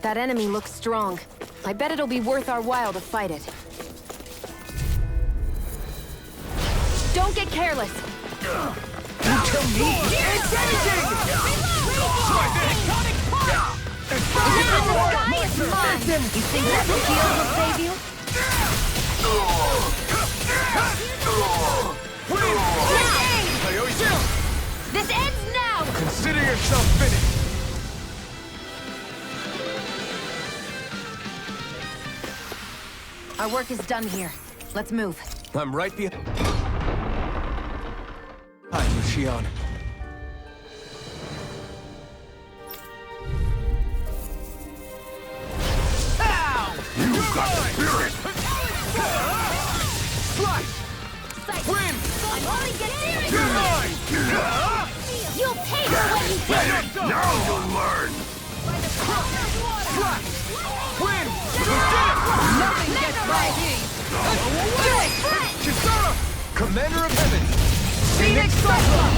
That enemy looks strong. I bet it'll be worth our while to fight it. Don't get careless. You think that shield will save you? This ends now! Consider yourself finished. Our work is done here. Let's move. I'm right behind you, Shion. You've got spirit! Slice! Win! I'm only getting You're mine! You'll pay for what you did! Now you'll learn! Slice! Win! Nothing gets by me! Do it! Chisara! Commander of Heaven! Phoenix Cyclone!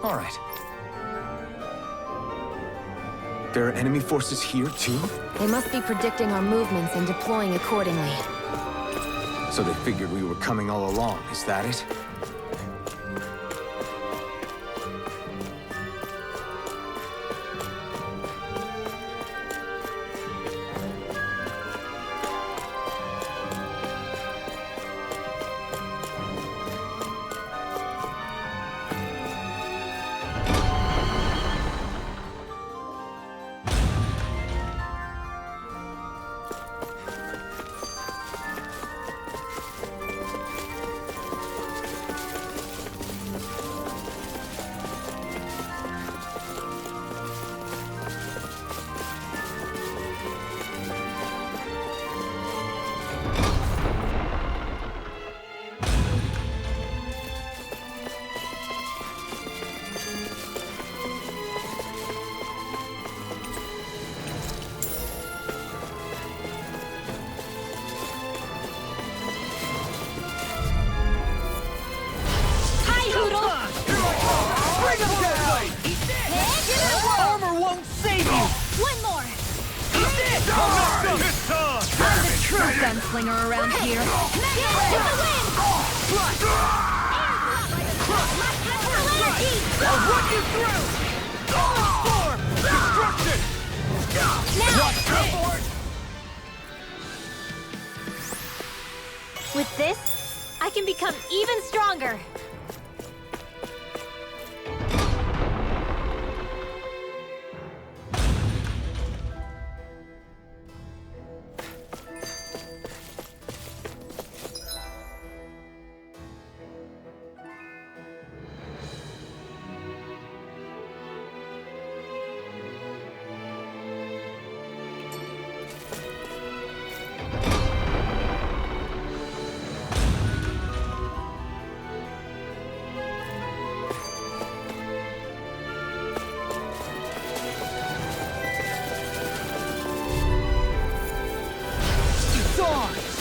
All right. There are enemy forces here, too? They must be predicting our movements and deploying accordingly. So they figured we were coming all along, is that it? Armor won't save you! One more! I'm the True gunslinger around here. I'll run you through! Storm! Destruction! With this, I can become even stronger.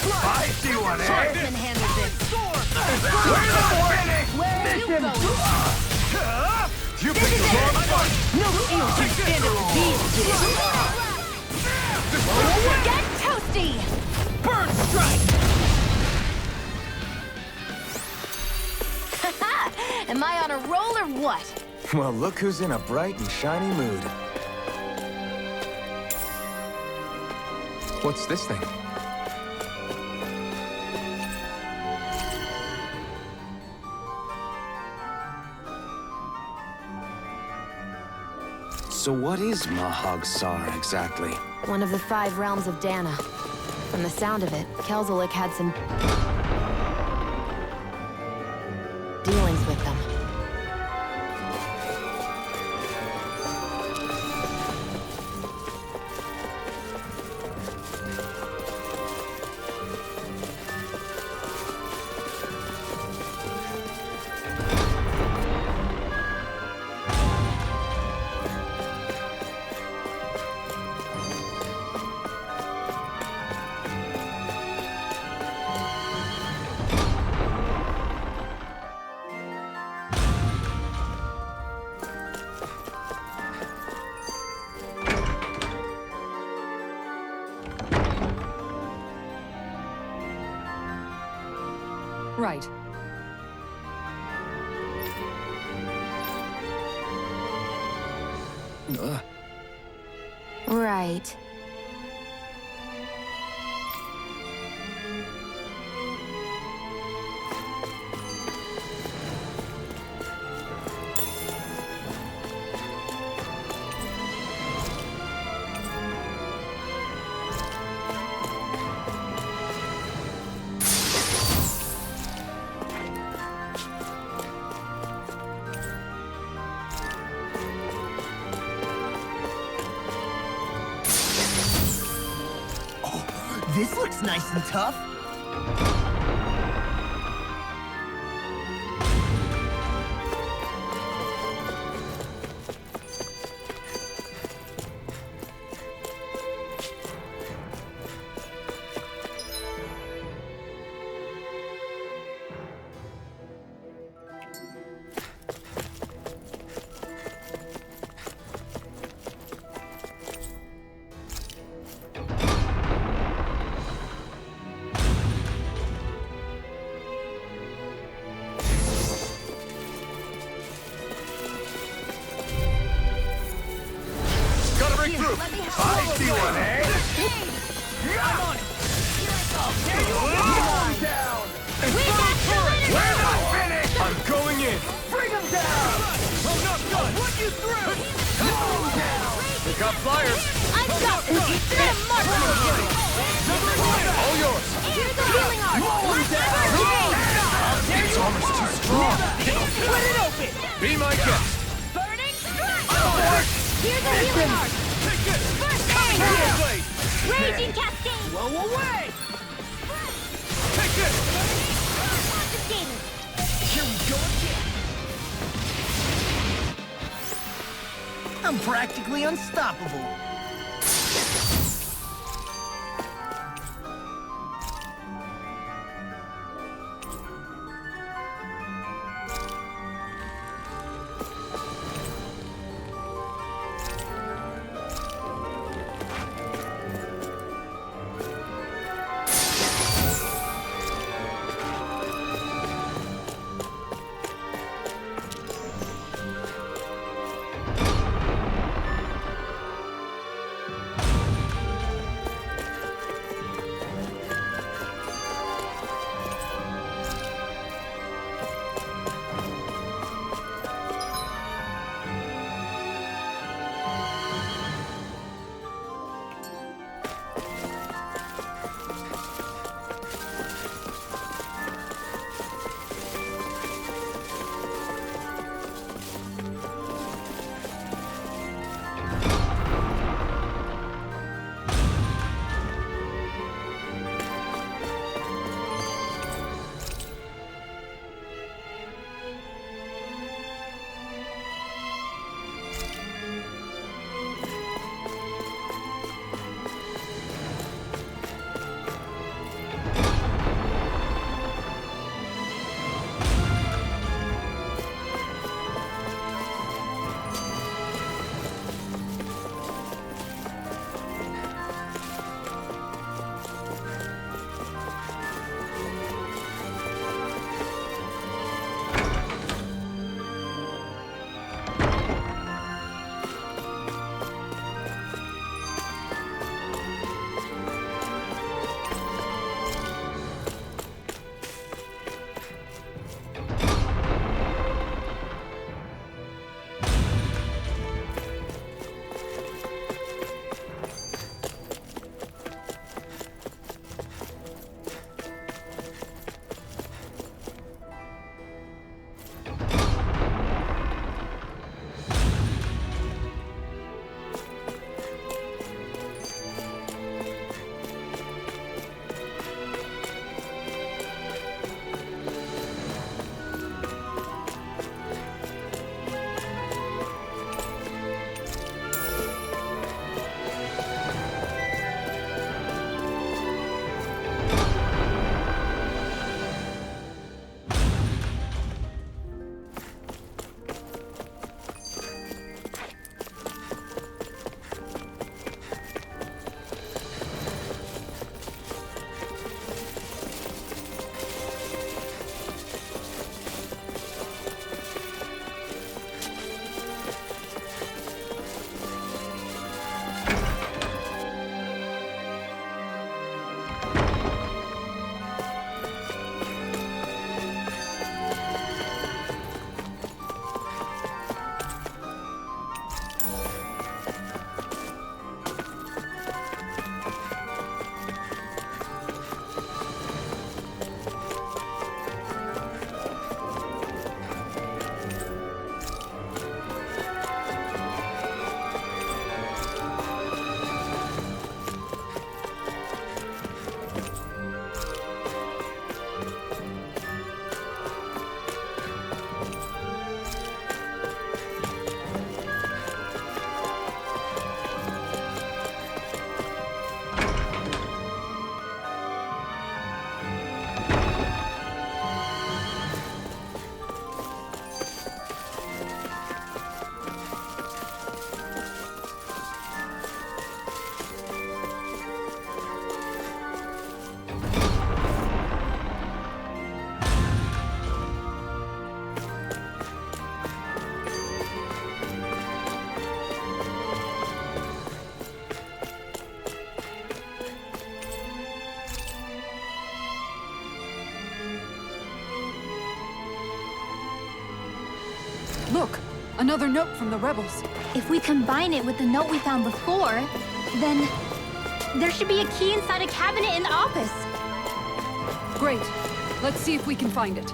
I see one, eh? Can handle this. Where are you going? You picked the wrong fight! No shield can stand up to these two. Get toasty! Burn strike! Am I on a roll or what? Well, look who's in a bright and shiny mood. What's this thing? So what is Mahag Sar exactly? One of the 5 realms of Dana. From the sound of it, Kelzelik had some dealings with them. Right. This looks nice and tough. Gotta break through. I see one, eh? I'm on it. Here you go. Down. We got the winner! We're not finished. I'm going in. Bring him down. I'm not done. What you through? Down. We got flyers. I'm got this! Let him march to the hero! All yours. Here's the healing art! Its armor's too strong. Split it open. Be my guest. Burning strike! Here's the healing art! Take it. First Here, aid! blade. Raging cascade! Blow away. Take it. Confiscated! Here we go again. I'm practically unstoppable. Look, another note from the rebels. If we combine it with the note we found before, then there should be a key inside a cabinet in the office. Great. Let's see if we can find it.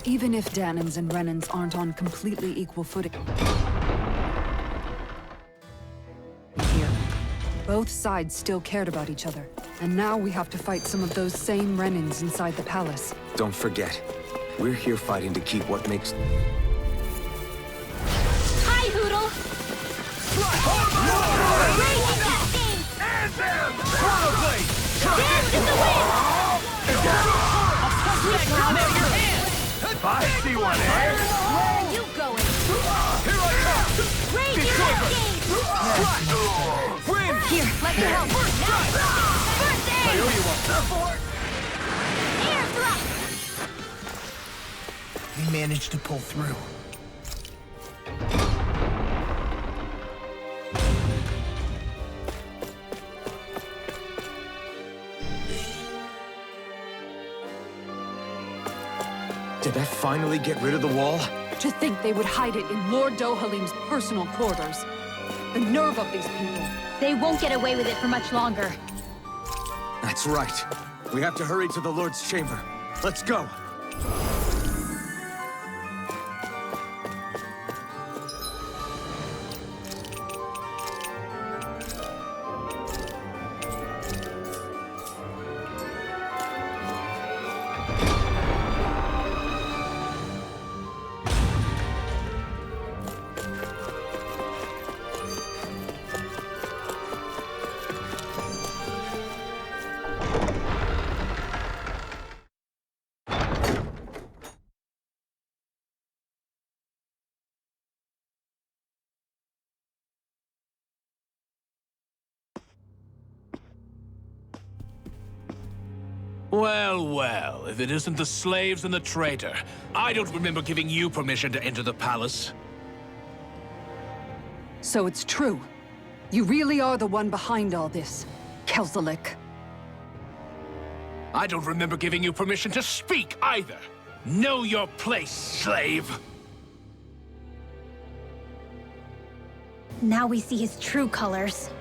Even if Danans and Renans aren't on completely equal footing here, both sides still cared about each other. And now we have to fight some of those same Renans inside the palace. Don't forget, we're here fighting to keep what makes... Hi, Hoodle! Raging Cascade! And them! Chrono Blade! Dance in the wind! I see one, eh? Where are you going? Here I come! Raging Cascade! Wind! Here, let me help. First aid! I owe you one. Air thrust! We managed to pull through. Did that finally get rid of the wall? To think they would hide it in Lord Dohalim's personal quarters. The nerve of these people. They won't get away with it for much longer. That's right. We have to hurry to the Lord's chamber. Let's go. Well, well, if it isn't the slaves and the traitor. I don't remember giving you permission to enter the palace. So it's true. You really are the one behind all this, Kelzelik. I don't remember giving you permission to speak either. Know your place, slave. Now we see his true colors.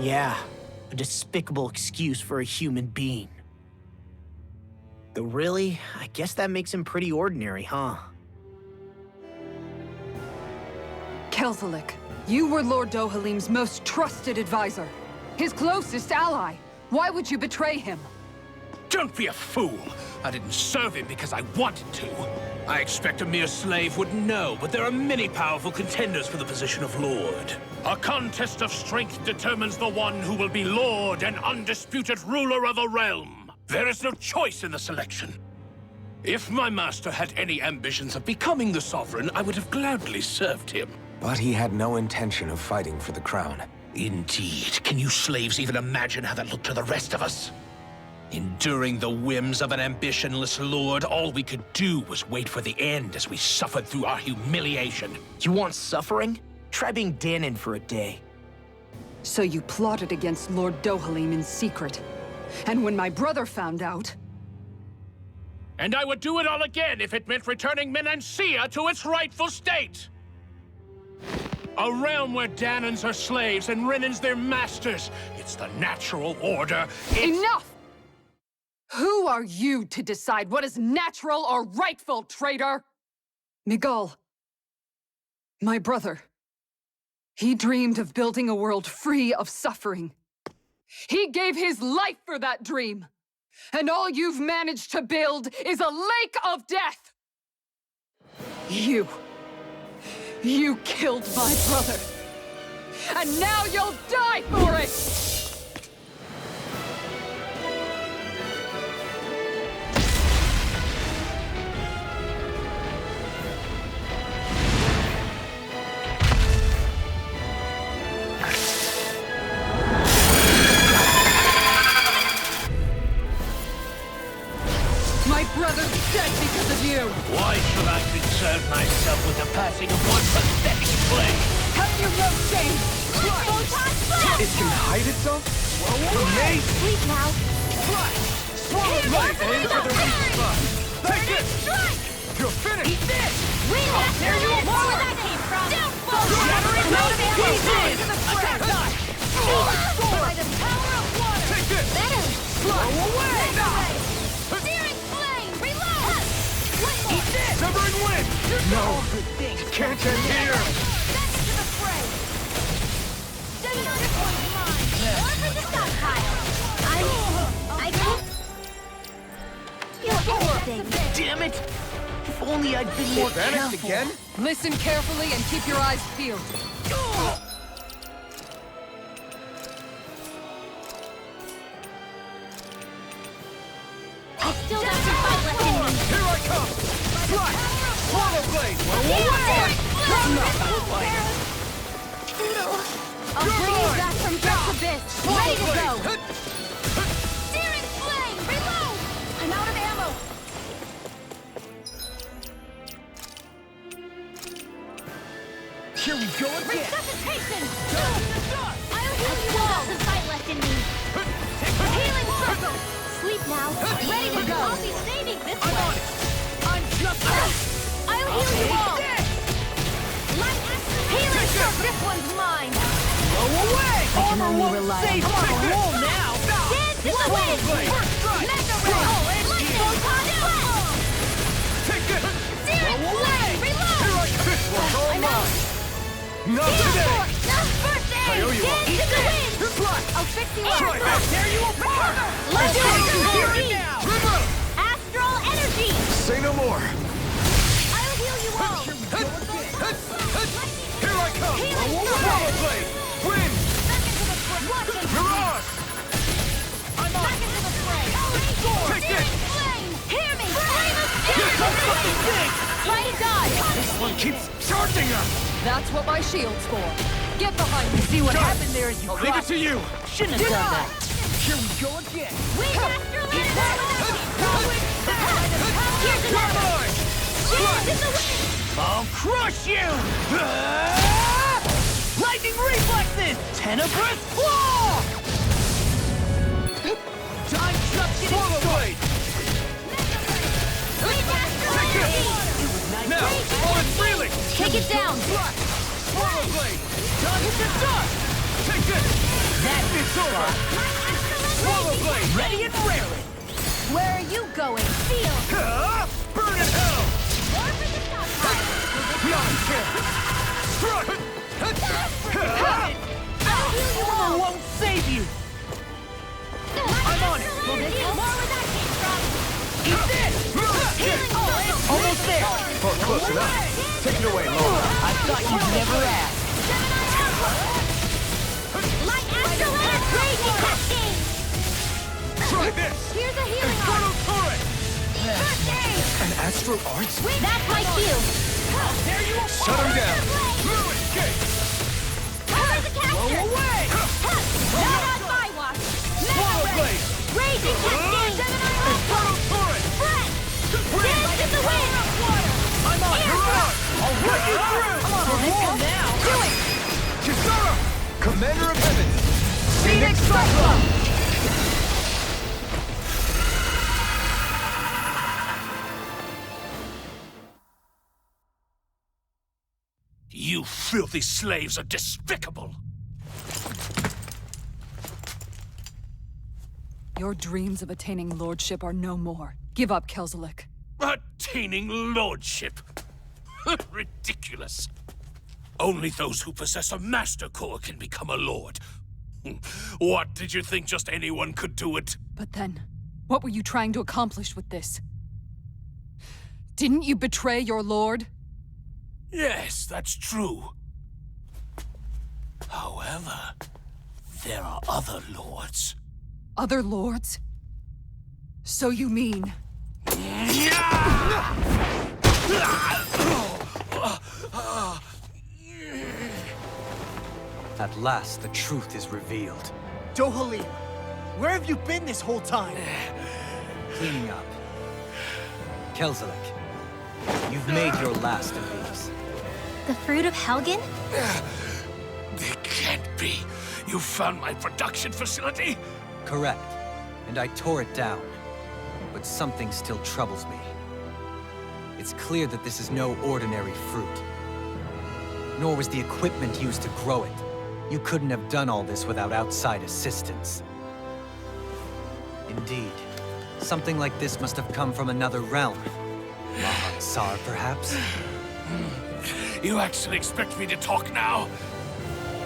Yeah, a despicable excuse for a human being. Though really, I guess that makes him pretty ordinary, huh? Kelzelik, you were Lord Dohalim's most trusted advisor. His closest ally. Why would you betray him? Don't be a fool. I didn't serve him because I wanted to. I expect a mere slave would know, but there are many powerful contenders for the position of Lord. A contest of strength determines the one who will be Lord and undisputed ruler of a realm. There is no choice in the selection. If my master had any ambitions of becoming the sovereign, I would have gladly served him. But he had no intention of fighting for the crown. Indeed. Can you slaves even imagine how that looked to the rest of us? Enduring the whims of an ambitionless lord, all we could do was wait for the end as we suffered through our humiliation. You want suffering? Try being Danon for a day. So you plotted against Lord Dohalim in secret. And when my brother found out... And I would do it all again if it meant returning Menancia to its rightful state! A realm where Danans are slaves and Renans their masters. It's the natural order. Enough! Who are you to decide what is natural or rightful, traitor? Miguel, my brother, he dreamed of building a world free of suffering. He gave his life for that dream. And all you've managed to build is a lake of death! You killed my brother. And now you'll die for it! dead because of you! Why should I concern myself with the passing of one pathetic flame? Have you no shame? It can hide itself? From me? Sleep now. Swallow blade! Aim for the weak spot! Take it! You're finished! There you are! Where that came from? Shattering pieces! Attack time! By the power of water! Take this! Better! Blow away! Searing flame! Reload! Eat this! Severing wind! No! Can't end here! Back into the fray! 700 points mine! More for the stockpile! I can't feel anything! Damn it! If only I'd been more Vanished careful. again? Listen carefully and keep your eyes peeled. I still got some fight left in me! Here I come! Fly! Swallow blade! I'll bring you back from Death's Abyss! Ready to go! Blade! Searing flame! Reload! I'm out of ammo! Here we go again. Resuscitation! I'll heal you all! Some fight left in me! Healing circle! Sleep now! Ready to go! I'll be saving this one! I'm just I'll heal you all! Light action! Healing circle! This one's mine! Go away! Armor won't save on my roll now! Dance in the wind! Mega ray! Lightning! Take this! Searing flame! Reload! This one's all I'm out! mine! Not today! First I owe aid! you Dance one. in the wind! Fly! I'll fix you Try up! this! Tear you apart! Let's Do go! you hear it Energy! now? River! Astral energy! Say no more! I'll heal you all! Here I come! Healing Swallow blade! Wind! Back into the fray! Watch and Mirage! I'm back into the fray! Take this! Flame! Hear me! Flame of fury! Try to dodge! This one keeps charging us! That's what my shield's for. Get behind me. See what happened there as you I'll leave it to you! Shouldn't have done that. Here we go again. Wing astral energy! Here's another! Dance in the wind! I'll crush you! Lightning reflexes! Tenebrous claw! Time just getting Swallow blade! Wing astral energy! Now! Oh, it's reeling! Take it down! Fly! Swallow blade! Done to start! Take this! That It's over! Swallow blade! ready and raring. Where are you going? Feel! Burn in hell! More for the stockpile! Not here! Strut! I'll heal you all! Won't save you. I'm on it. More where that came from! Eat this! Healing circle! Almost there. Oh, close enough. Take it away, Laura. I thought you'd never ask. Light astral energy! Raging cascade! Try this! Here's a healing Inferno arm! turret! First aid! An astral arts? That's my cue! There you are. Shut him down! Blue escape! Cover the caster! away. Not on my watch! Swallow blade! Raging cascade! Inferno turret! Fred! Dance in the wind! I'm on. Mirage! I'll rip you through! I'm on a roll now. Do it! Kisara! Commander of Heaven! Phoenix Cyclone. You filthy slaves are despicable! Your dreams of attaining lordship are no more. Give up, Kelzelik. Attaining lordship! Ridiculous! Only those who possess a master core can become a lord. What, did you think just anyone could do it? But then, what were you trying to accomplish with this? Didn't you betray your lord? Yes, that's true. However, there are other lords. Other lords? So you mean... At last, the truth is revealed. Dohalim, where have you been this whole time? Cleaning up. Kelzelik, you've made your last of these. The fruit of Helgen? It can't be. You found my production facility? Correct. And I tore it down. But something still troubles me. It's clear that this is no ordinary fruit. Nor was the equipment used to grow it. You couldn't have done all this without outside assistance. Indeed. Something like this must have come from another realm. Mahag-Saar, perhaps? You actually expect me to talk now?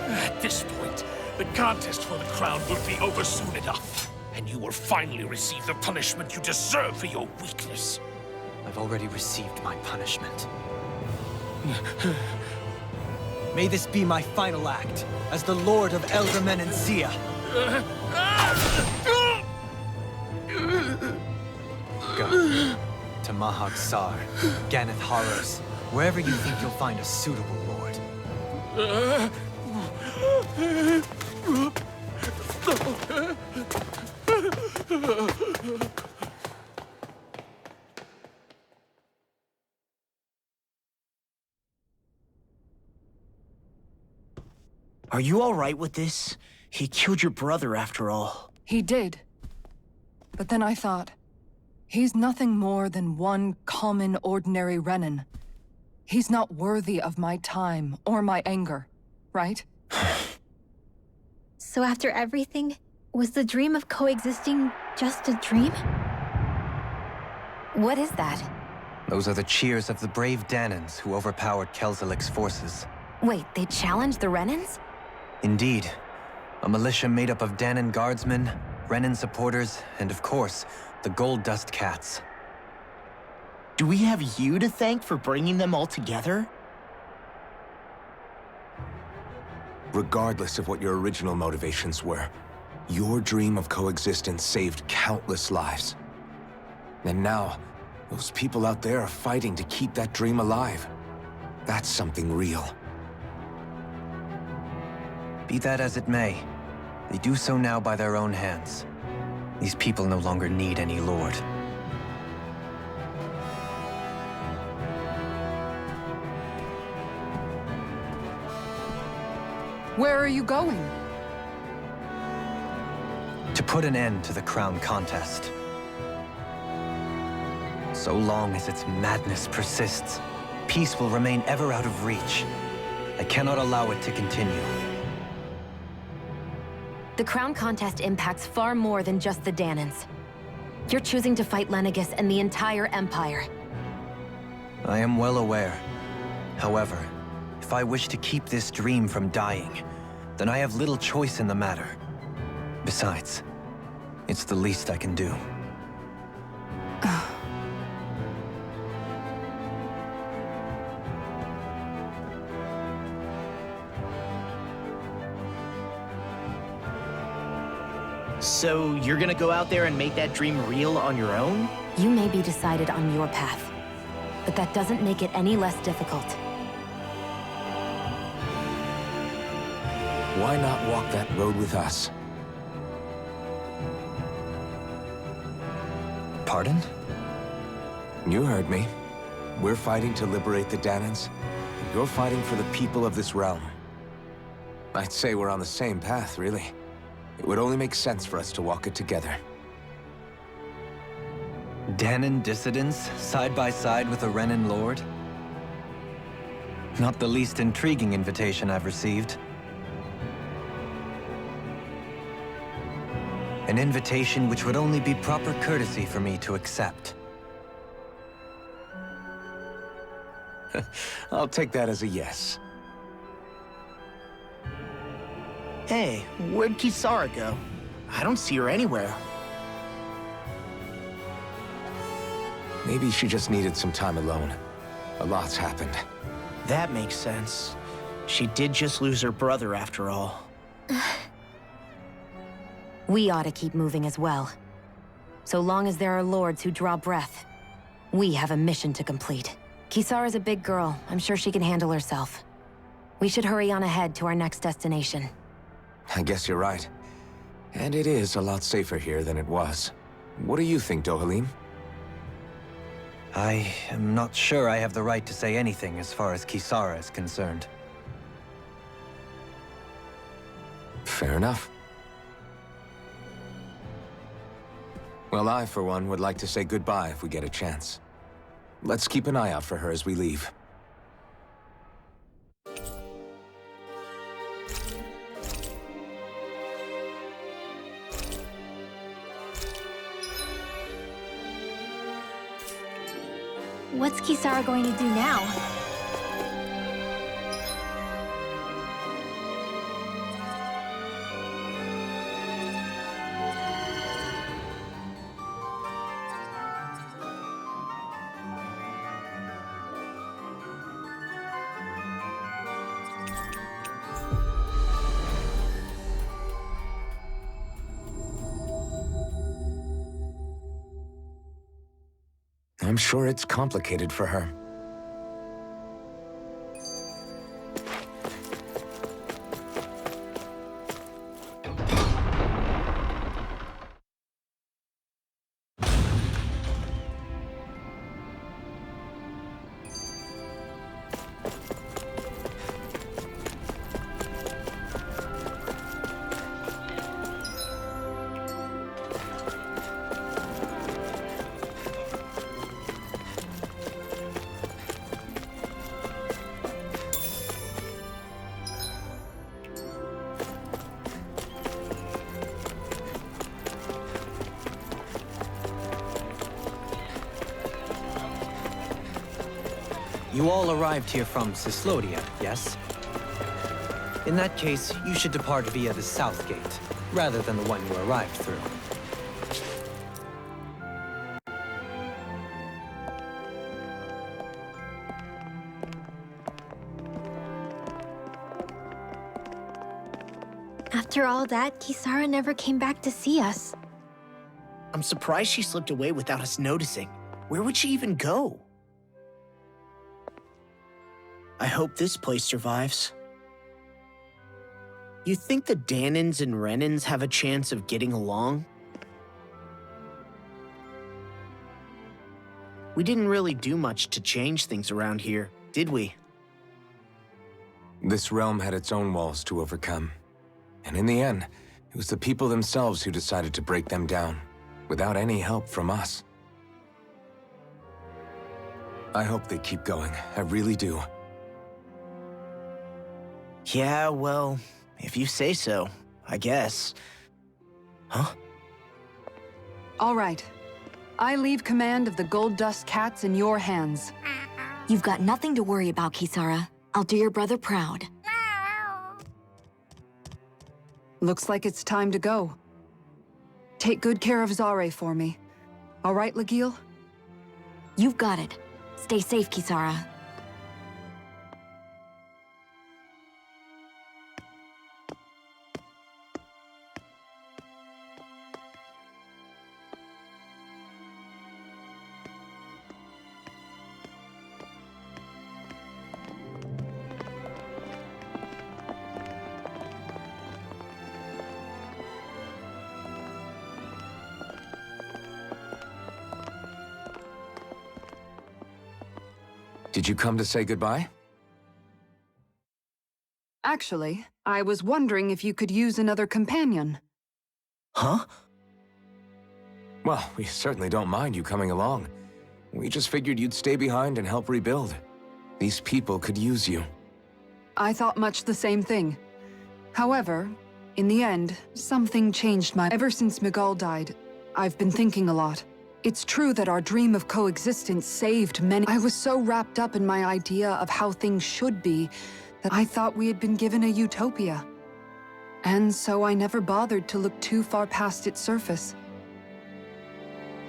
At this point, the contest for the crown will be over soon enough. And you will finally receive the punishment you deserve for your weakness. I've already received my punishment. May this be my final act, as the Lord of Elder Menencia. Go. To Mahag-Saar, Ganeth Horrors, wherever you think you'll find a suitable lord. Are you all right with this? He killed your brother after all. He did. But then I thought, he's nothing more than one common, ordinary Renan. He's not worthy of my time or my anger, right? So after everything, was the dream of coexisting just a dream? What is that? Those are the cheers of the brave Danans who overpowered Kelzelik's forces. Wait, they challenged the Renans? Indeed. A militia made up of Danan guardsmen, Renan supporters, and of course, the Gold Dust Cats. Do we have you to thank for bringing them all together? Regardless of what your original motivations were, your dream of coexistence saved countless lives. And now, those people out there are fighting to keep that dream alive. That's something real. Be that as it may, they do so now by their own hands. These people no longer need any lord. Where are you going? To put an end to the crown contest. So long as its madness persists, peace will remain ever out of reach. I cannot allow it to continue. The crown contest impacts far more than just the Danans. You're choosing to fight Lenegis and the entire Empire. I am well aware. However, if I wish to keep this dream from dying, then I have little choice in the matter. Besides, it's the least I can do. So you're gonna go out there and make that dream real on your own? You may be decided on your path, but that doesn't make it any less difficult. Why not walk that road with us? Pardon? You heard me. We're fighting to liberate the Danans, and you're fighting for the people of this realm. I'd say we're on the same path, really. It would only make sense for us to walk it together. Danan dissidents, side by side with a Renan lord? Not the least intriguing invitation I've received. An invitation which would only be proper courtesy for me to accept. I'll take that as a yes. Hey, where'd Kisara go? I don't see her anywhere. Maybe she just needed some time alone. A lot's happened. That makes sense. She did just lose her brother after all. We ought to keep moving as well. So long as there are lords who draw breath, we have a mission to complete. Kisara's a big girl. I'm sure she can handle herself. We should hurry on ahead to our next destination. I guess you're right. And it is a lot safer here than it was. What do you think, Dohalim? I am not sure I have the right to say anything as far as Kisara is concerned. Fair enough. Well, I, for one, would like to say goodbye if we get a chance. Let's keep an eye out for her as we leave. What's Kisara going to do now? I'm sure it's complicated for her. You all arrived here from Cislodia, yes? In that case, you should depart via the south gate, rather than the one you arrived through. After all that, Kisara never came back to see us. I'm surprised she slipped away without us noticing. Where would she even go? I hope this place survives. You think the Danans and Renans have a chance of getting along? We didn't really do much to change things around here, did we? This realm had its own walls to overcome. And in the end, it was the people themselves who decided to break them down, without any help from us. I hope they keep going, I really do. Yeah, well, if you say so, I guess. Huh? All right. I leave command of the Gold Dust Cats in your hands. You've got nothing to worry about, Kisara. I'll do your brother proud. Looks like it's time to go. Take good care of Zare for me. All right, Legil? You've got it. Stay safe, Kisara. Did you come to say goodbye? Actually, I was wondering if you could use another companion. Huh? Well, we certainly don't mind you coming along. We just figured you'd stay behind and help rebuild. These people could use you. I thought much the same thing. However, in the end, something changed my... Ever since Miguel died, I've been thinking a lot. It's true that our dream of coexistence saved many... I was so wrapped up in my idea of how things should be that I thought we had been given a utopia. And so I never bothered to look too far past its surface.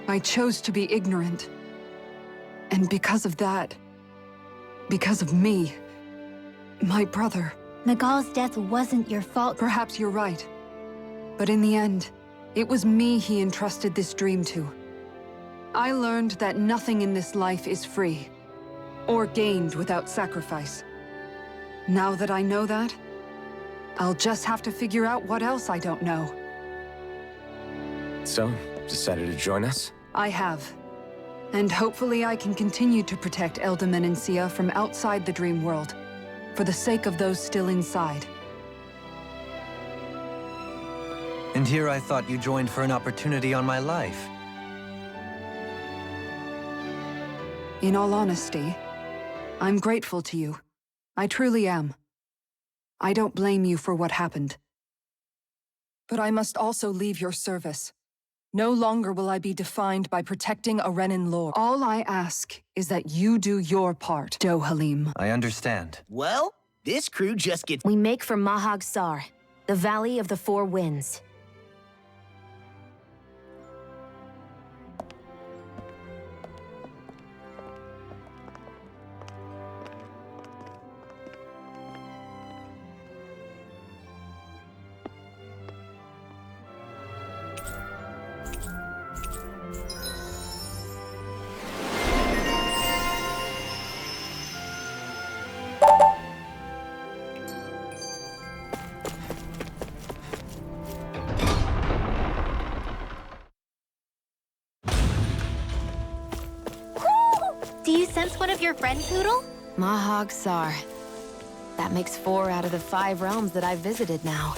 I chose to be ignorant. And because of that, because of me, my brother... Miguel's death wasn't your fault. Perhaps you're right. But in the end, it was me he entrusted this dream to. I learned that nothing in this life is free, or gained without sacrifice. Now that I know that, I'll just have to figure out what else I don't know. So, decided to join us? I have. And hopefully I can continue to protect Eldam and Sia from outside the dream world, for the sake of those still inside. And here I thought you joined for an opportunity on my life. In all honesty, I'm grateful to you. I truly am. I don't blame you for what happened. But I must also leave your service. No longer will I be defined by protecting a Renan lord. All I ask is that you do your part, Dohalim. I understand. Well, this crew just gets... We make for Mahag Sar, the Valley of the Four Winds. Do you sense one of your friends, Hoodle? Mahag Sar. That makes 4 out of the 5 realms that I've visited now.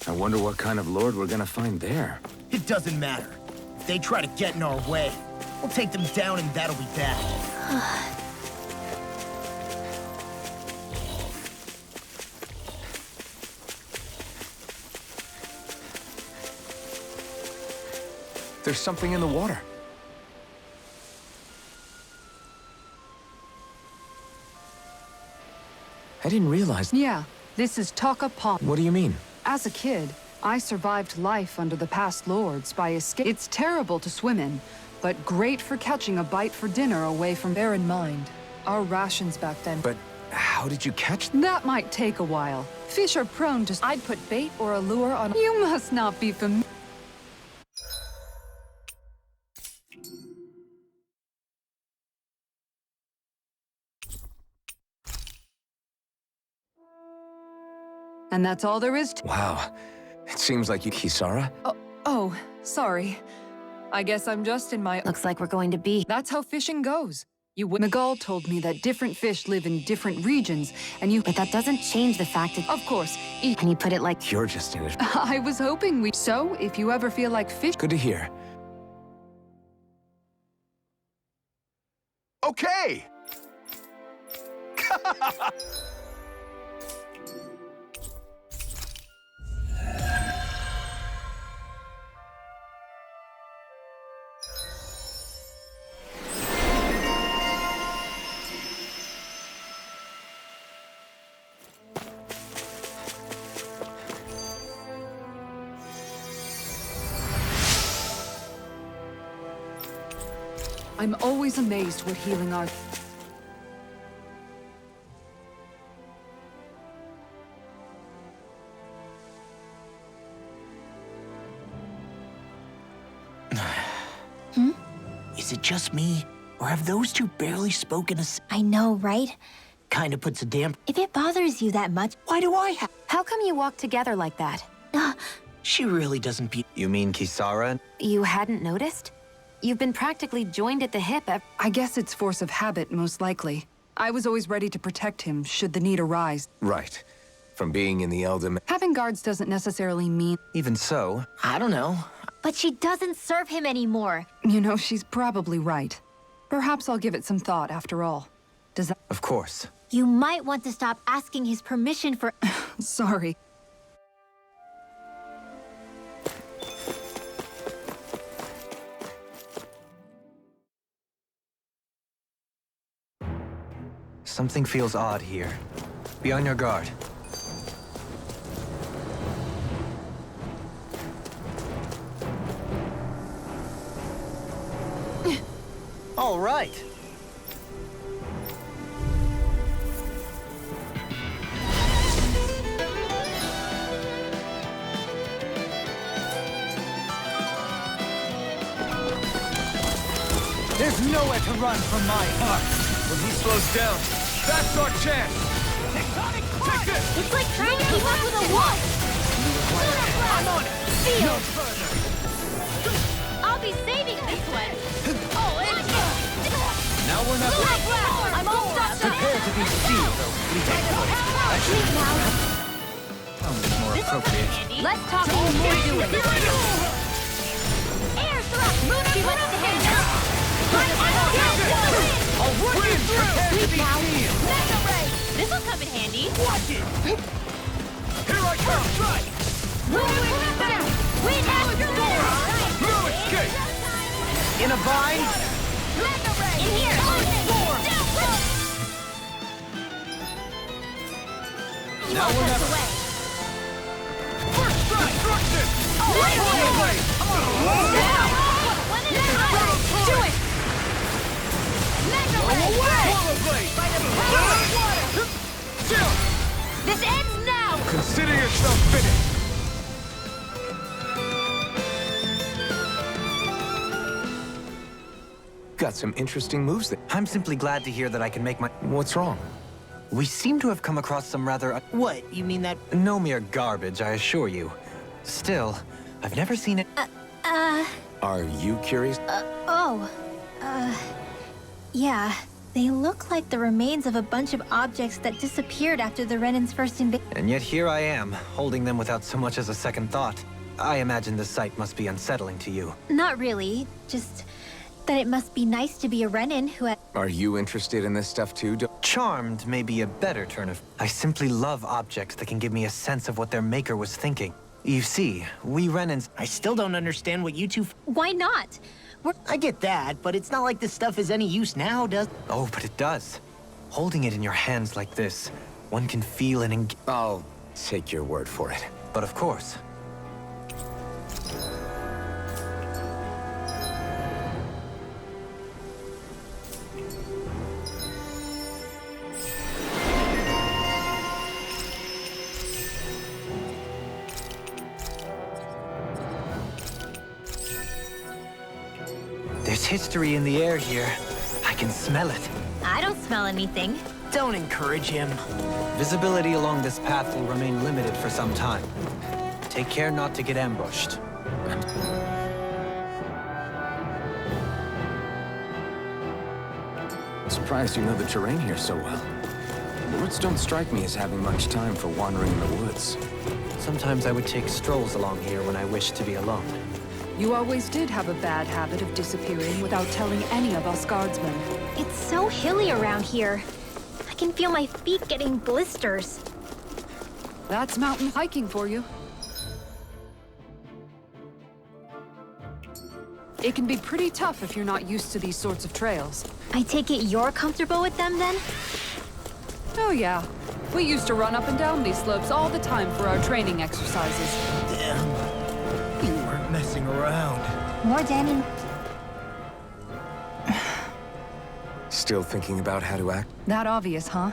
I wonder what kind of lord we're gonna find there. It doesn't matter. If they try to get in our way, we'll take them down and that'll be that. There's something in the water. I didn't realize... Yeah, this is Taka Pond. What do you mean? As a kid, I survived life under the past lords by escape. It's terrible to swim in, but great for catching a bite for dinner away from... Bear in mind, our rations back then... But how did you catch... That might take a while. Fish are prone to... I'd put bait or a lure on... You must not be familiar... And that's all there is to... Wow. It seems like you... Kisara? Oh, sorry. I guess I'm just in my... Looks like we're going to be... That's how fishing goes. Miguel told me that different fish live in different regions, and you... But that doesn't change the fact that... Of course. Can you put it like... You're just in it. I was hoping we... So, if you ever feel like fish... Good to hear. Okay! I'm always amazed what healing art... Is it just me? Or have those two barely spoken a... I know, right? Kinda puts a damp... If it bothers you that much, Why do I have... How come you walk together like that? She really doesn't be... You mean Kisara? You hadn't noticed? You've been practically joined at the hip I guess it's force of habit, most likely. I was always ready to protect him, should the need arise. Right. From being in the Eldam... Having guards doesn't necessarily mean... Even so, I don't know. but she doesn't serve him anymore. You know, she's probably right. Perhaps I'll give it some thought, after all. Does that... of course. You might want to stop asking his permission for... Sorry. Something feels odd here. Be on your guard. All right. There's nowhere to run from my heart. When he slows down, that's our chance. Tectonic Take this! It's like trying to keep up with a wolf! I'm on it! Feel! No further! I'll be saving this one! Oh, Now we're not... I'm all stopped up. Prepare to be sealed, those fleeting words. Sleep now. Sounds more appropriate. Let's talk more doing. Air thrust. She wants to hit now. I'll work you through! Sleep now. Mega ray. This'll come in handy. Watch it! Here I come! Strike! We have your No escape! In a bind? Mega ray. In here. Now we're not... Away. First strike! Destruction! Do it! Mega ray! Roller blade! By the power of water! Chill! This ends now! Consider yourself finished! Got some interesting moves there. I'm simply glad to hear that I can make my... What's wrong? We seem to have come across some rather... What? You mean that... no mere garbage, I assure you. Still, I've never seen it... Are you curious? Yeah. They look like the remains of a bunch of objects that disappeared after the Renan's first invasion. And yet here I am, holding them without so much as a second thought. I imagine the sight must be unsettling to you. Not really. Just that it must be nice to be a Renan who had... Are you interested in this stuff too? Charmed may be a better turn of... I simply love objects that can give me a sense of what their maker was thinking. You see, we Renans... I still don't understand what you two... Why not? I get that, but it's not like this stuff is any use now, does... Oh, but it does. Holding it in your hands like this, one can feel and I'll take your word for it. But of course. There's history in the air here. I can smell it. I don't smell anything. Don't encourage him. Visibility along this path will remain limited for some time. Take care not to get ambushed. Surprised you know the terrain here so well. Lords don't strike me as having much time for wandering in the woods. Sometimes I would take strolls along here when I wished to be alone. You always did have a bad habit of disappearing without telling any of us guardsmen. It's so hilly around here. I can feel my feet getting blisters. That's mountain hiking for you. It can be pretty tough if you're not used to these sorts of trails. I take it you're comfortable with them then? Oh yeah. We used to run up and down these slopes all the time for our training exercises. Damn. You weren't messing around. More Danon. Still thinking about how to act? That obvious, huh?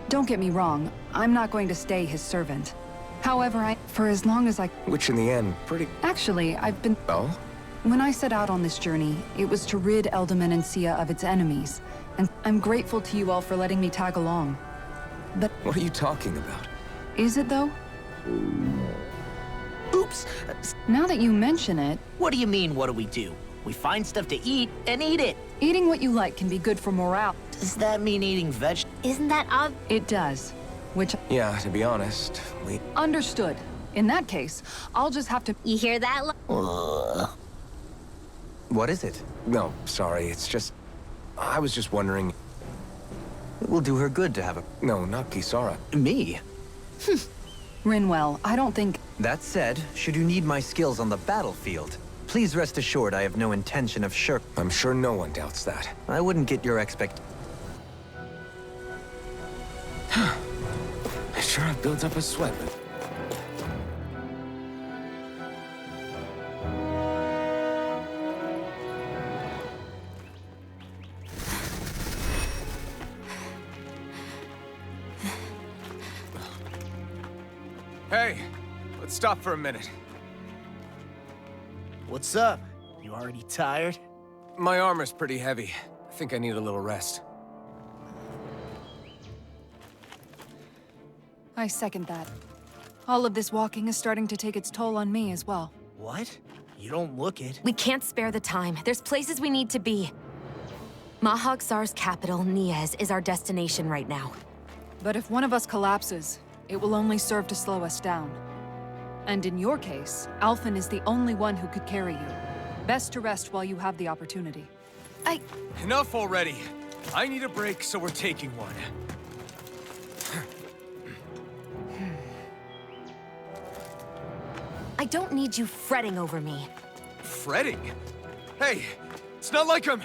Don't get me wrong. I'm not going to stay his servant. However, for as long as I... Which in the end, pretty... Actually, I've been... Oh? When I set out on this journey, it was to rid Eldaman and Sia of its enemies. And I'm grateful to you all for letting me tag along. But... What are you talking about? Is it, though? Oops! Now that you mention it... What do you mean, what do we do? We find stuff to eat and eat it. Eating what you like can be good for morale. Does that mean eating vegetables? Isn't that It does. Which... Yeah, to be honest, we... Understood. In that case, I'll just have to... You hear that? What is it? No, sorry, it's just... I was just wondering... It will do her good to have a... No, not Kisara. Me? Rinwell, I don't think... That said, should you need my skills on the battlefield, please rest assured I have no intention of I'm sure no one doubts that. I wouldn't get your I sure have built up a sweat. Hey, let's stop for a minute. What's up? You already tired? My armor's pretty heavy. I think I need a little rest. I second that. All of this walking is starting to take its toll on me as well. What? You don't look it. We can't spare the time. There's places we need to be. Mahag Sar's capital, Niez, is our destination right now. But if one of us collapses, it will only serve to slow us down. And in your case, Alphen is the only one who could carry you. Best to rest while you have the opportunity. Enough already! I need a break, so we're taking one. I don't need you fretting over me. Fretting? Hey, it's not like I'm...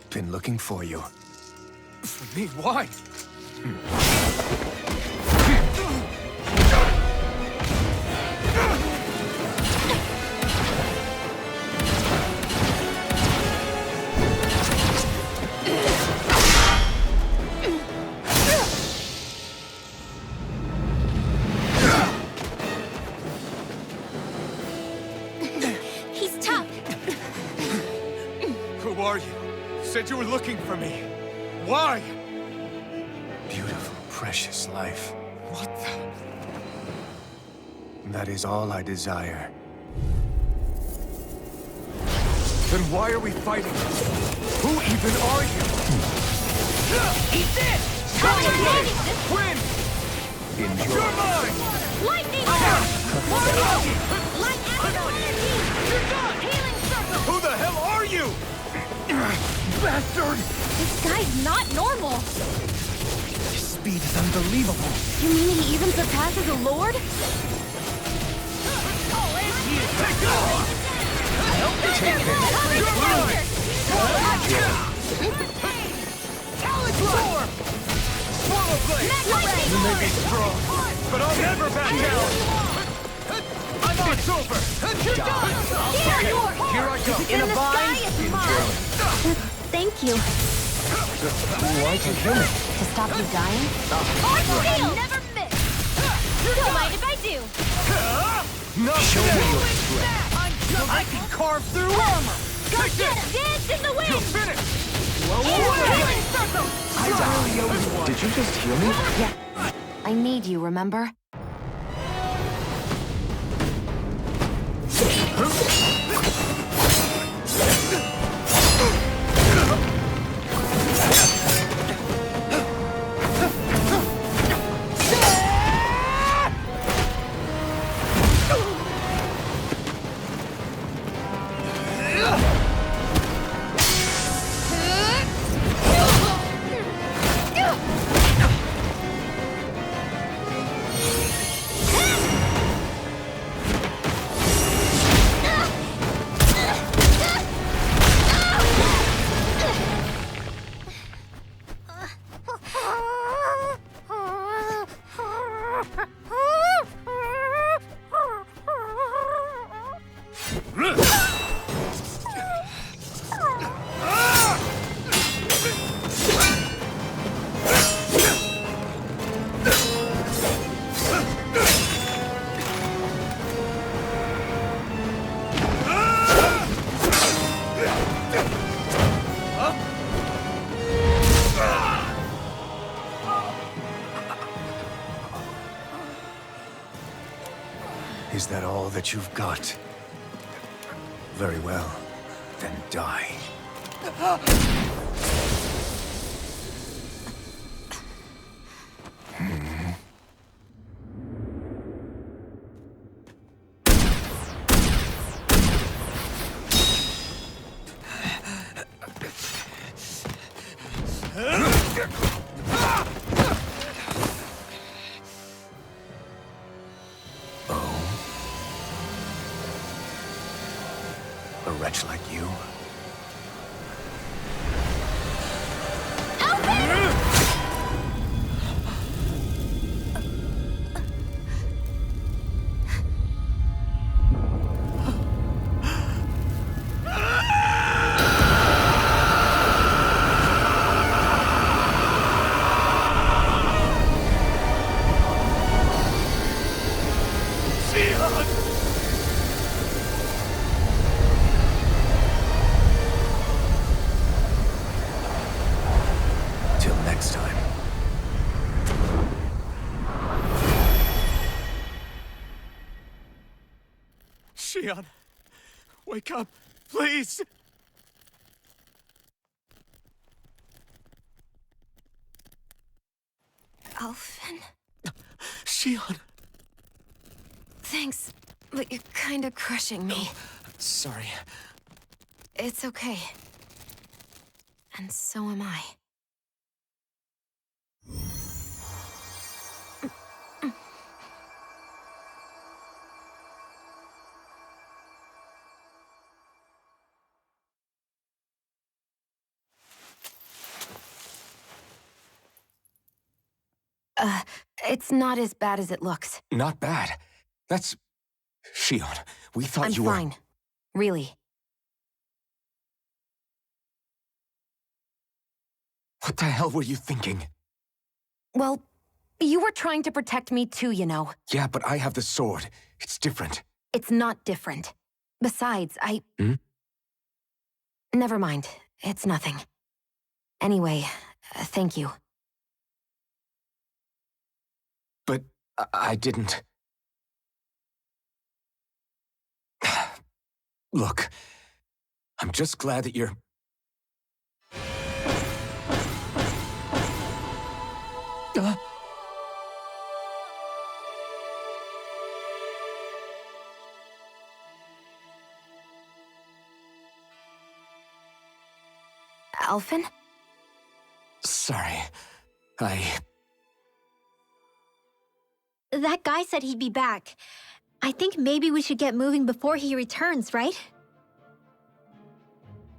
Been looking for you. For me? Why? He's tough. Who are you? Said you were looking for me. Why? Beautiful, precious life. What the... That is all I desire. Then why are we fighting? Who even are you? Eat this! Win! Enjoy. You're mine! Lightning orb! Light acid energy! You're done! Healing circle! Who the hell are you? Bastard! This guy's not normal! His speed is unbelievable. You mean he even surpasses a lord? Take off! Take it. Talent Storm! Swallow Blade! You may be strong, but I'll never back down! I thought it's over! Here I go! In a bind? Thank you. Why'd you kill me? To stop you dying? I never miss! Don't mind if I do! Show me your strength. I can carve through armor. Go get him! Dance in the wind! You're finished! Healing circle! I really owe you one. Did you just heal me? Yeah. I need you, remember? Is that all that you've got? Very well. Then die. A wretch like you? Wake up, please! Alphen? Shion! Thanks, but you're kinda crushing me. Sorry. It's okay. And so am I. It's not as bad as it looks. Not bad. That's... Shion, we thought I'm you were... fine. Really. What the hell were you thinking? Well, you were trying to protect me too, you know. Yeah, but I have the sword. It's different. It's not different. Besides, Hmm? Never mind. It's nothing. Anyway, thank you. But I didn't... Look, I'm just glad that you're... Alphen? Sorry. That guy said he'd be back. I think maybe we should get moving before he returns, right?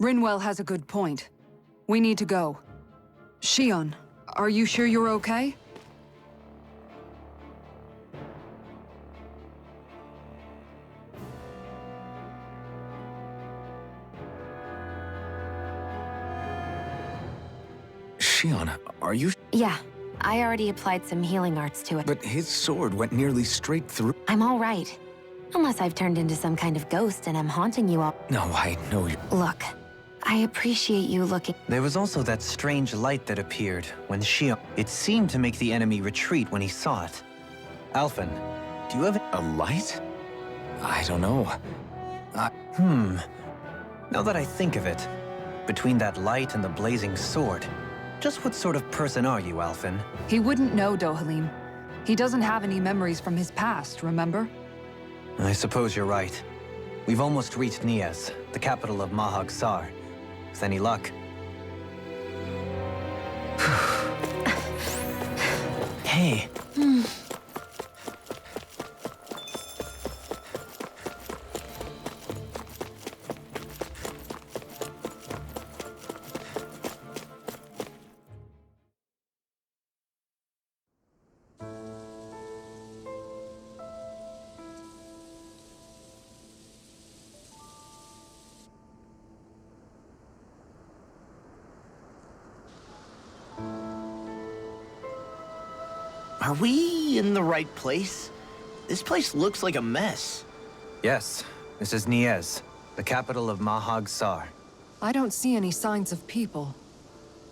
Rinwell has a good point. We need to go. Shion, are you sure you're okay? Shion, are you... Yeah, I already applied some healing arts to it. But his sword went nearly straight through... I'm all right. Unless I've turned into some kind of ghost and I'm haunting you all. No, I know you... Look, I appreciate you looking... There was also that strange light that appeared when Shion... It seemed to make the enemy retreat when he saw it. Alphen, do you have... A light? I don't know. Now that I think of it, between that light and the blazing sword, just what sort of person are you, Alphen? He wouldn't know, Dohalim. He doesn't have any memories from his past, remember? I suppose you're right. We've almost reached Nias, the capital of Mahag Sar. With any luck. Hey. Are we in the right place? This place looks like a mess. Yes, this is Nias, the capital of Mahag Sar. I don't see any signs of people.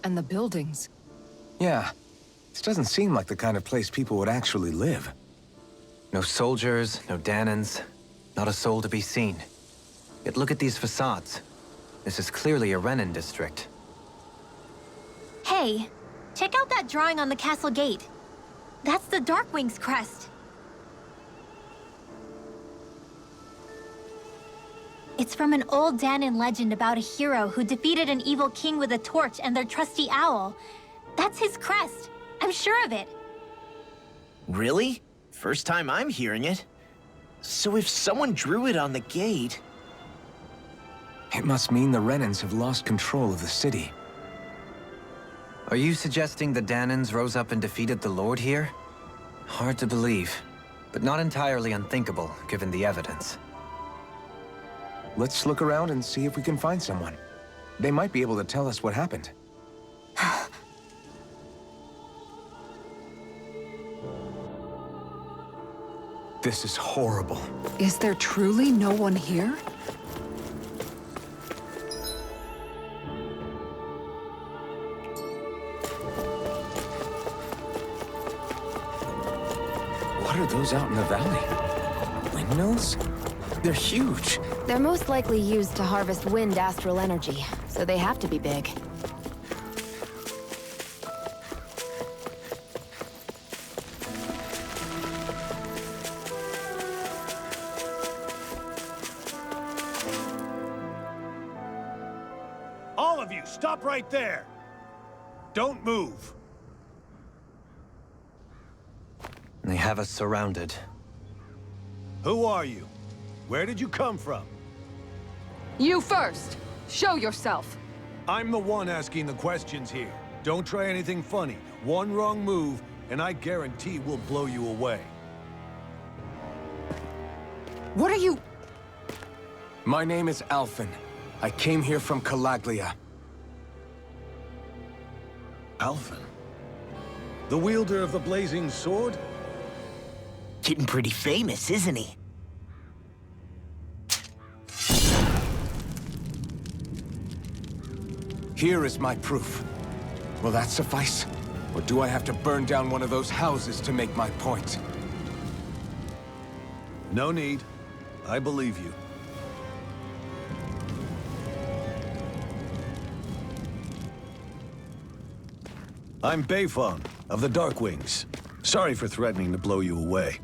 And the buildings. Yeah. This doesn't seem like the kind of place people would actually live. No soldiers, no Danans, not a soul to be seen. Yet look at these facades. This is clearly a Renan district. Hey, check out that drawing on the castle gate. That's the Darkwing's crest. It's from an old Danan legend about a hero who defeated an evil king with a torch and their trusty owl. That's his crest. I'm sure of it. Really? First time I'm hearing it. So if someone drew it on the gate... It must mean the Renans have lost control of the city. Are you suggesting the Danans rose up and defeated the Lord here? Hard to believe, but not entirely unthinkable, given the evidence. Let's look around and see if we can find someone. They might be able to tell us what happened. This is horrible. Is there truly no one here? What are those out in the valley? Windmills? They're huge. They're most likely used to harvest wind astral energy, so they have to be big. All of you, stop right there! Don't move! They have us surrounded. Who are you? Where did you come from? You first! Show yourself! I'm the one asking the questions here. Don't try anything funny. One wrong move, and I guarantee we'll blow you away. What are you... My name is Alphen. I came here from Calaglia. Alphen? The wielder of the blazing sword? Getting pretty famous, isn't he? Here is my proof. Will that suffice? Or do I have to burn down one of those houses to make my point? No need. I believe you. I'm Beifong, of the Darkwings. Sorry for threatening to blow you away.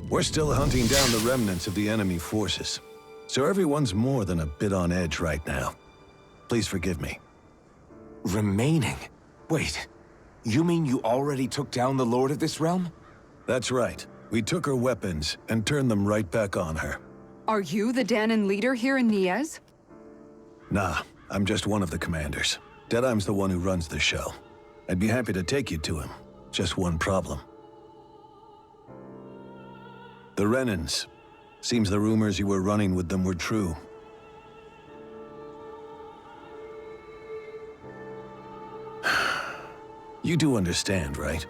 We're still hunting down the remnants of the enemy forces, so everyone's more than a bit on edge right now. Please forgive me. Remaining? Wait, you mean you already took down the Lord of this realm? That's right. We took her weapons and turned them right back on her. Are you the Danon leader here in Niez? Nah, I'm just one of the commanders. Deadeye's the one who runs the show. I'd be happy to take you to him. Just one problem. The Renans. Seems the rumors you were running with them were true. You do understand, right?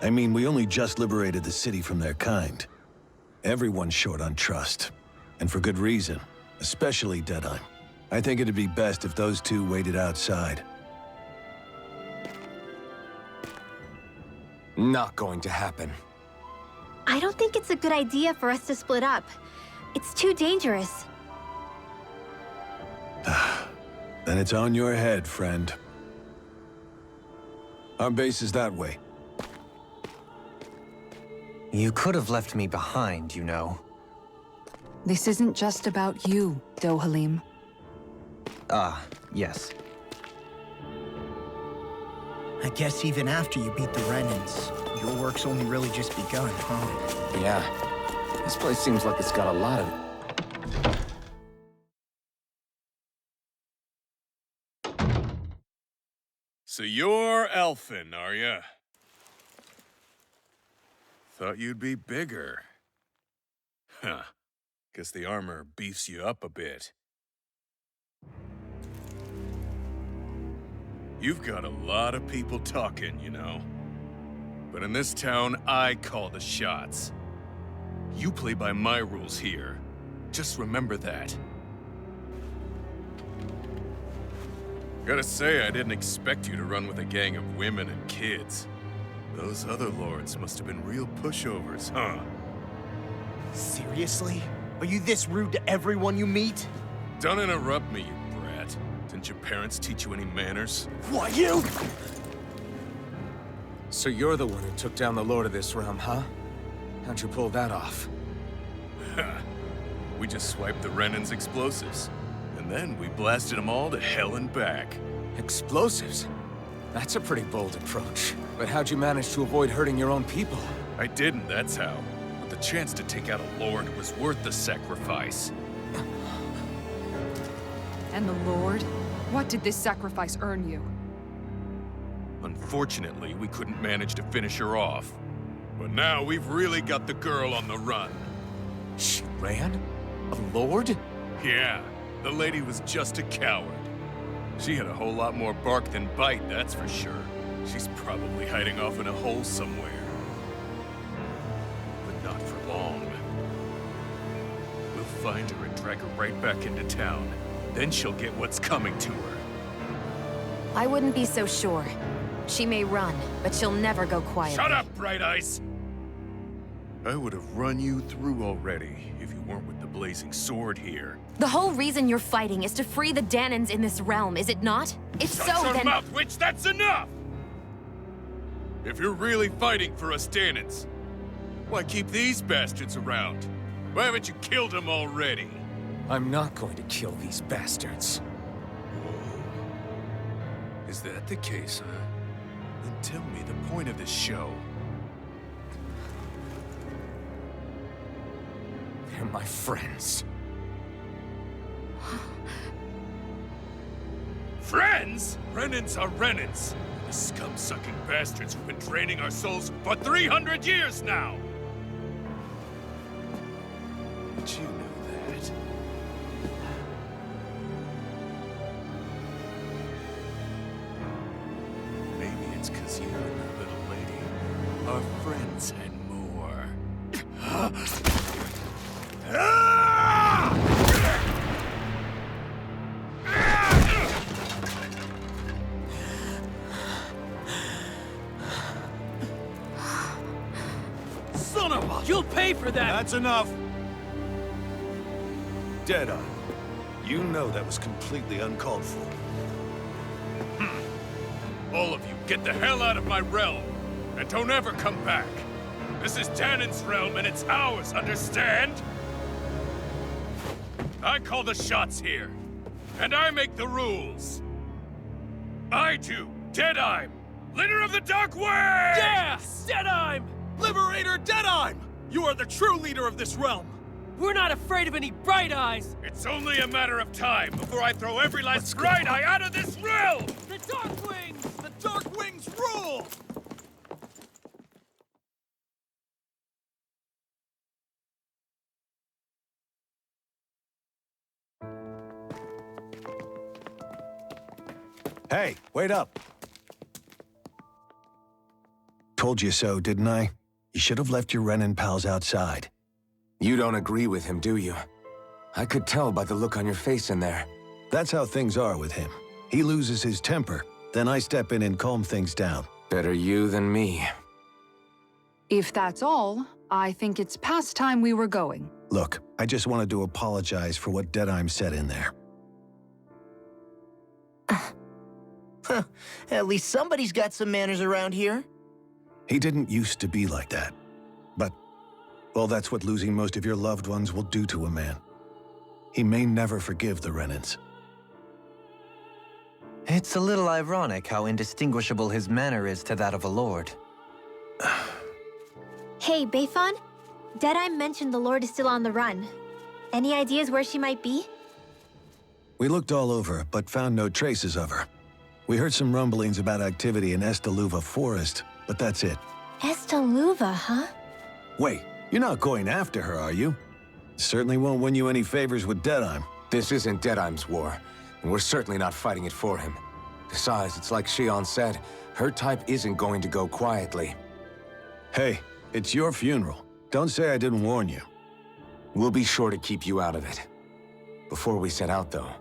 I mean, we only just liberated the city from their kind. Everyone's short on trust. And for good reason. Especially Deadeye. I think it'd be best if those two waited outside. Not going to happen. I don't think it's a good idea for us to split up. It's too dangerous. Then it's on your head, friend. Our base is that way. You could have left me behind, you know. This isn't just about you, Dohalim. Ah, yes. I guess even after you beat the Renans, your work's only really just begun, huh? Yeah. This place seems like it's got a lot of... So you're Alphen, are ya? Thought you'd be bigger. Huh. Guess the armor beefs you up a bit. You've got a lot of people talking, you know. But in this town, I call the shots. You play by my rules here. Just remember that. Gotta say, I didn't expect you to run with a gang of women and kids. Those other lords must have been real pushovers, huh? Seriously? Are you this rude to everyone you meet? Don't interrupt me, you brat. Didn't your parents teach you any manners? What, you? So you're the one who took down the Lord of this realm, huh? How'd you pull that off? We just swiped the Renan's explosives. And then we blasted them all to hell and back. Explosives? That's a pretty bold approach. But how'd you manage to avoid hurting your own people? I didn't, that's how. But the chance to take out a lord was worth the sacrifice. And the Lord? What did this sacrifice earn you? Unfortunately, we couldn't manage to finish her off. But now we've really got the girl on the run. She ran? A lord? Yeah, the lady was just a coward. She had a whole lot more bark than bite, that's for sure. She's probably hiding off in a hole somewhere. But not for long. We'll find her and drag her right back into town. Then she'll get what's coming to her. I wouldn't be so sure. She may run, but she'll never go quietly. Shut up, Bright Eyes! I would have run you through already if you weren't with the blazing sword here. The whole reason you're fighting is to free the Danans in this realm, is it not? If Shut so, your then... mouth, witch! That's enough! If you're really fighting for us Danans, why keep these bastards around? Why haven't you killed them already? I'm not going to kill these bastards. Is that the case, huh? Then tell me the point of this show. They're my friends. Friends? Renans are Renans. The scum-sucking bastards who've been draining our souls for 300 years now! Did you know that? Maybe it's 'cause you and the little lady are friends and more. Son of a... You'll pay for that! That's enough! Deadeye, you know that was completely uncalled for. All of you, get the hell out of my realm! And don't ever come back! This is Danan's realm and it's ours, understand? I call the shots here. And I make the rules. I do, Deadeye, leader of the Dark Wings! Yeah! Deadeye! Liberator Deadeye! You are the true leader of this realm! We're not afraid of any Bright Eyes! It's only a matter of time before I throw every last Bright Eye out of this realm! The Dark Wings! The Dark Wings rule! Hey, wait up! Told you so, didn't I? You should have left your Renan pals outside. You don't agree with him, do you? I could tell by the look on your face in there. That's how things are with him. He loses his temper, then I step in and calm things down. Better you than me. If that's all, I think it's past time we were going. Look, I just wanted to apologize for what Deadeye said in there. At least somebody's got some manners around here. He didn't used to be like that. But, well, that's what losing most of your loved ones will do to a man. He may never forgive the Renans. It's a little ironic how indistinguishable his manner is to that of a lord. Hey, Bayfon? Deadeye mentioned the Lord is still on the run. Any ideas where she might be? We looked all over, but found no traces of her. We heard some rumblings about activity in Estaluva Forest, but that's it. Estaluva, huh? Wait, you're not going after her, are you? Certainly won't win you any favors with Deadeye. This isn't Deadeye's war, and we're certainly not fighting it for him. Besides, it's like Shion said, her type isn't going to go quietly. Hey, it's your funeral. Don't say I didn't warn you. We'll be sure to keep you out of it. Before we set out, though,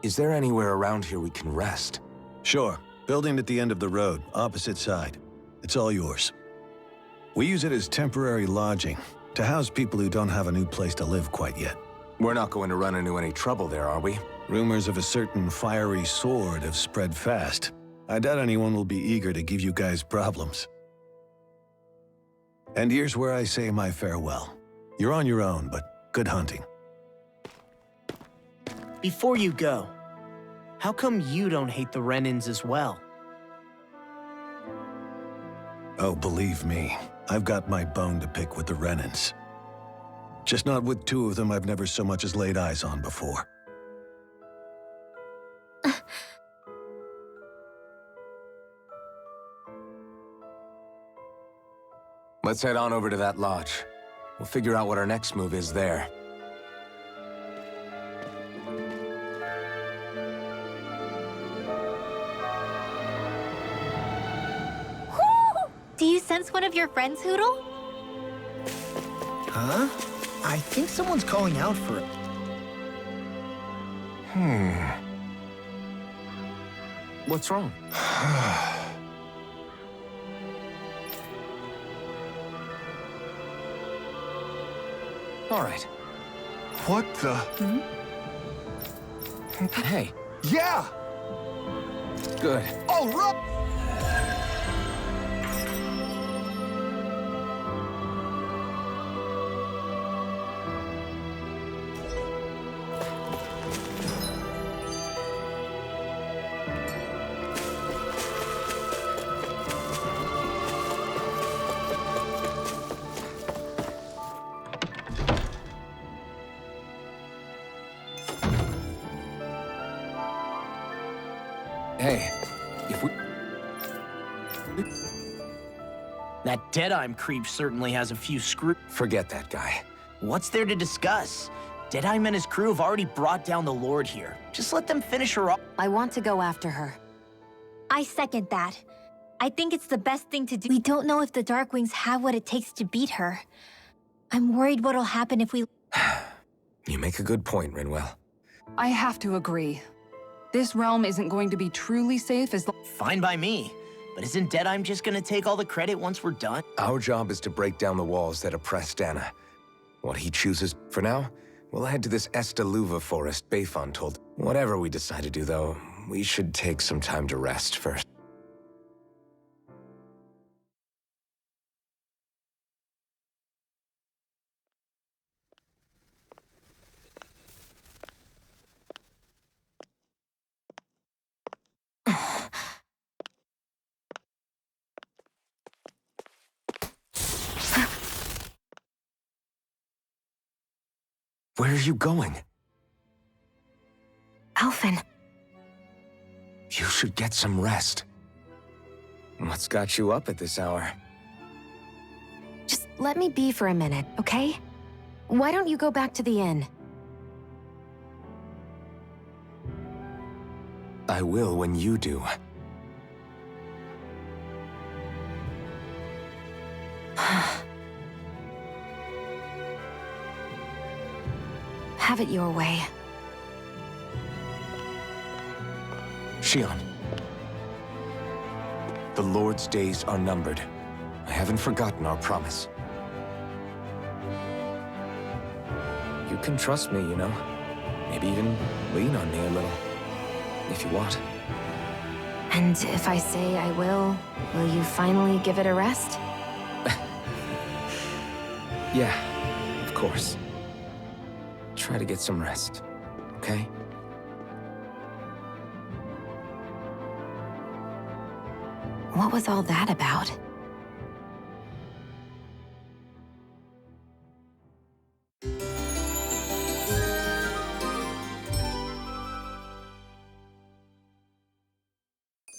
is there anywhere around here we can rest? Sure. Building at the end of the road, opposite side. It's all yours. We use it as temporary lodging, to house people who don't have a new place to live quite yet. We're not going to run into any trouble there, are we? Rumors of a certain fiery sword have spread fast. I doubt anyone will be eager to give you guys problems. And here's where I say my farewell. You're on your own, but good hunting. Before you go, how come you don't hate the Renans as well? Oh, believe me, I've got my bone to pick with the Renans. Just not with two of them I've never so much as laid eyes on before. Let's head on over to that lodge. We'll figure out what our next move is there. Do you sense one of your friends, Hootle? Huh? I think someone's calling out for it. What's wrong? All right. What the? Hey, Yeah! good. All right! Hey, if we... That Deadeye creep certainly has a few screws. Forget that guy. What's there to discuss? Deadeye and his crew have already brought down the Lord here. Just let them finish her off. I want to go after her. I second that. I think it's the best thing to do. We don't know if the Darkwings have what it takes to beat her. I'm worried what'll happen if we... You make a good point, Rinwell. I have to agree. This realm isn't going to be truly safe as long... Fine by me. But isn't Deadeye just gonna take all the credit once we're done? Our job is to break down the walls that oppress Dana. What he chooses for now, we'll head to this Estaluva forest Bayfon told. Whatever we decide to do, though, we should take some time to rest first. Where are you going? Alphen. You should get some rest. What's got you up at this hour? Just let me be for a minute, okay? Why don't you go back to the inn? I will when you do. Have it your way. Shion. The Lord's days are numbered. I haven't forgotten our promise. You can trust me, you know. Maybe even lean on me a little. If you want. And if I say I will you finally give it a rest? Yeah, of course. Try to get some rest, okay? What was all that about?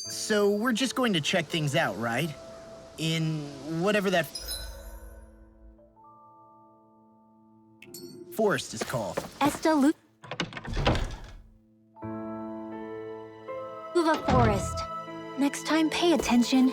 So we're just going to check things out, right? In whatever that forest is called. Estaluva Forest. Next time, pay attention.